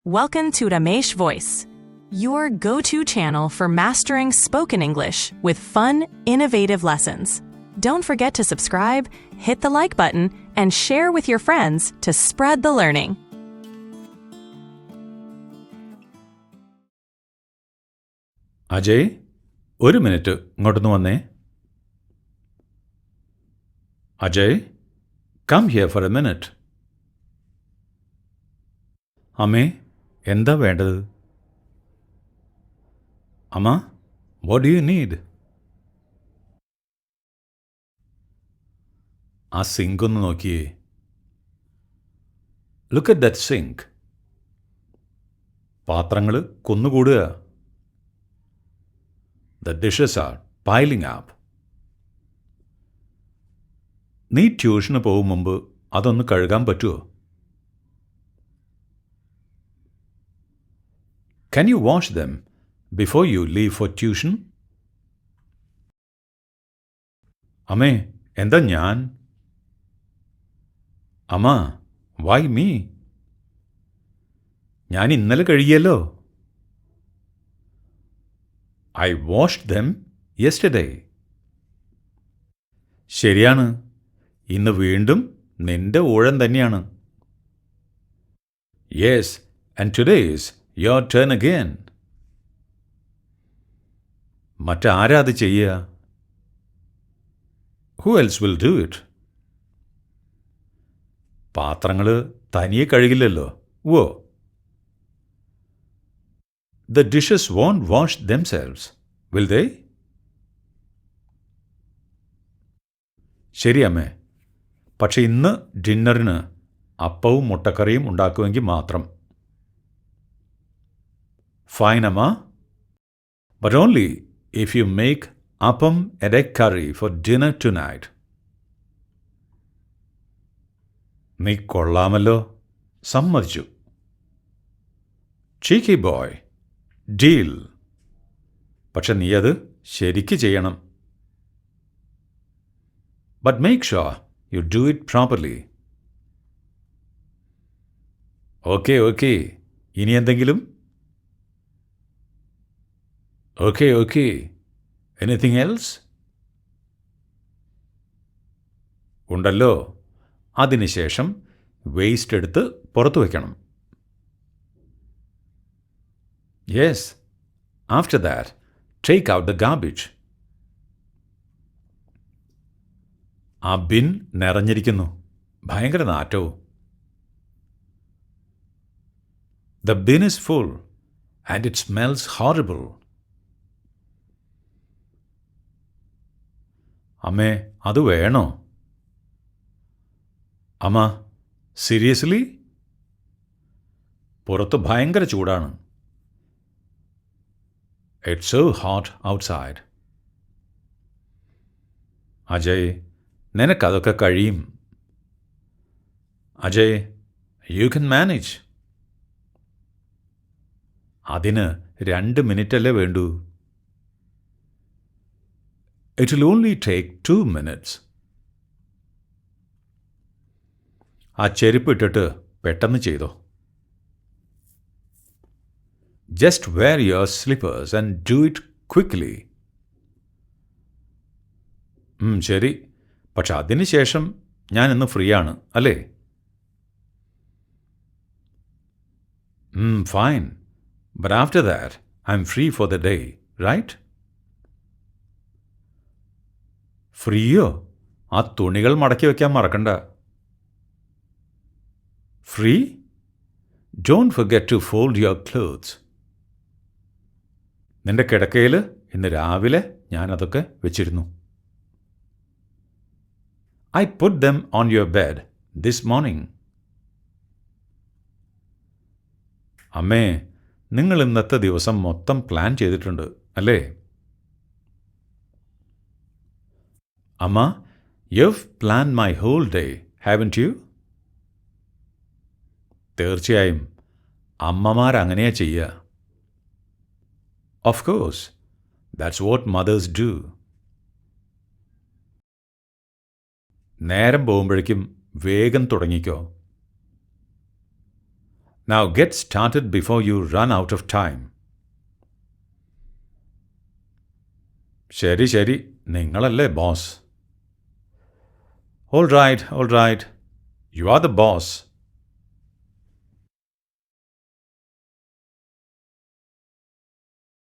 Welcome to Ramesh Voice, your go-to channel for mastering spoken English with fun, innovative lessons. Don't forget to subscribe, hit the like button, and share with your friends to spread the learning. Ajay, ഒരു minute ഇങ്ങോട്ടൊന്ന് വന്നേ. Ajay, come here for a minute. അമ്മേ, എന്താ വേണ്ടത്? അമ്മ, what do you need? ആ sink ഒന്ന് നോക്കിയേ. Look at that sink. പാത്രങ്ങൾ കുന്നുകൂടുക. The dishes are piling up. നീ ട്യൂഷന് പോകും മുമ്പ് അതൊന്ന് കഴുകാൻ പറ്റുമോ? Can you wash them before you leave for tuition? അമ്മേ, എന്താ ഞാൻ? അമ്മ, why me? ഞാൻ ഇന്നലെ കഴുകിയല്ലോ. I washed them yesterday. ശരിയാണ്, ഇന്ന് വീണ്ടും നിന്റെ ഊഴം തന്നെയാണ്. Yes, and today is your turn again. മറ്റാരാ അത് ചെയ്യുക? Who else will do it? പാത്രങ്ങൾ തനിയെ കഴുകില്ലല്ലോ. ഓ, the dishes won't wash themselves, will they? ശരി അമ്മേ, പക്ഷെ ഇന്ന് ഡിന്നറിന് അപ്പവും മുട്ടക്കറിയും ഉണ്ടാക്കുമെങ്കിൽ മാത്രം. Fine, അമ്മ. But only if you make appam and egg curry for dinner tonight. നീ കൊള്ളാമല്ലോ, സമ്മതിച്ചു. Cheeky boy. ഡീൽ. പക്ഷെ നീ അത് ശരിക്ക് ചെയ്യണം. But make sure you do it properly. Okay okay. ഇനി എന്തെങ്കിലും? Okay okay. Anything else? ഉണ്ടല്ലോ. അതിനുശേഷം വേസ്റ്റ് എടുത്ത് പുറത്തു വയ്ക്കണം. Yes, after that, take out the garbage. ആ ബിൻ നിറഞ്ഞിരിക്കുന്നു. ഭയങ്കര നാറ്റവും. The bin is full and it smells horrible. അമ്മേ, അത് വേണോ? അമ്മ, സീരിയസ്ലി? പുറത്ത് ഭയങ്കര ചൂടാണ്. It's so hot outside. Ajay, നിനക്കതൊക്കെ കഴിയും. Ajay, you can manage. അതിന് 2 മിനിറ്റല്ലേ വേണ്ടൂ. It will only take 2 minutes. ആ ചെരുപ്പ് ഇട്ടിട്ട് പെട്ടെന്ന് ചെയ്തോ. Just wear your slippers and do it quickly. ശരി, പക്ഷെ അതിന് ശേഷം ഞാൻ ഇന്ന് ഫ്രീ ആണ്, അല്ലേ? Fine. But after that, I'm free for the day, right? ഫ്രീയോ? ആ തുണികൾ മടക്കി വയ്ക്കാൻ മറക്കണ്ട. Free? Don't forget to fold your clothes. നിന്റെ കിടക്കയിൽ ഇന്ന് രാവിലെ ഞാനതൊക്കെ വെച്ചിരുന്നു. I put them on your bed this morning. അമ്മേ, നിങ്ങൾ ഇന്നത്തെ ദിവസം മൊത്തം പ്ലാൻ ചെയ്തിട്ടുണ്ട്, അല്ലേ? അമ്മ, you've planned my whole day, haven't you? തീർച്ചയായും അമ്മമാരങ്ങനെയാ ചെയ്യുക. Of course, that's what mothers do. നേരം പോകുമ്പോഴേക്കും വേഗം തുടങ്ങിക്കോ. Now get started before you run out of time. ശരി ശരി, നിങ്ങളല്ലേ boss. All right, you are the boss.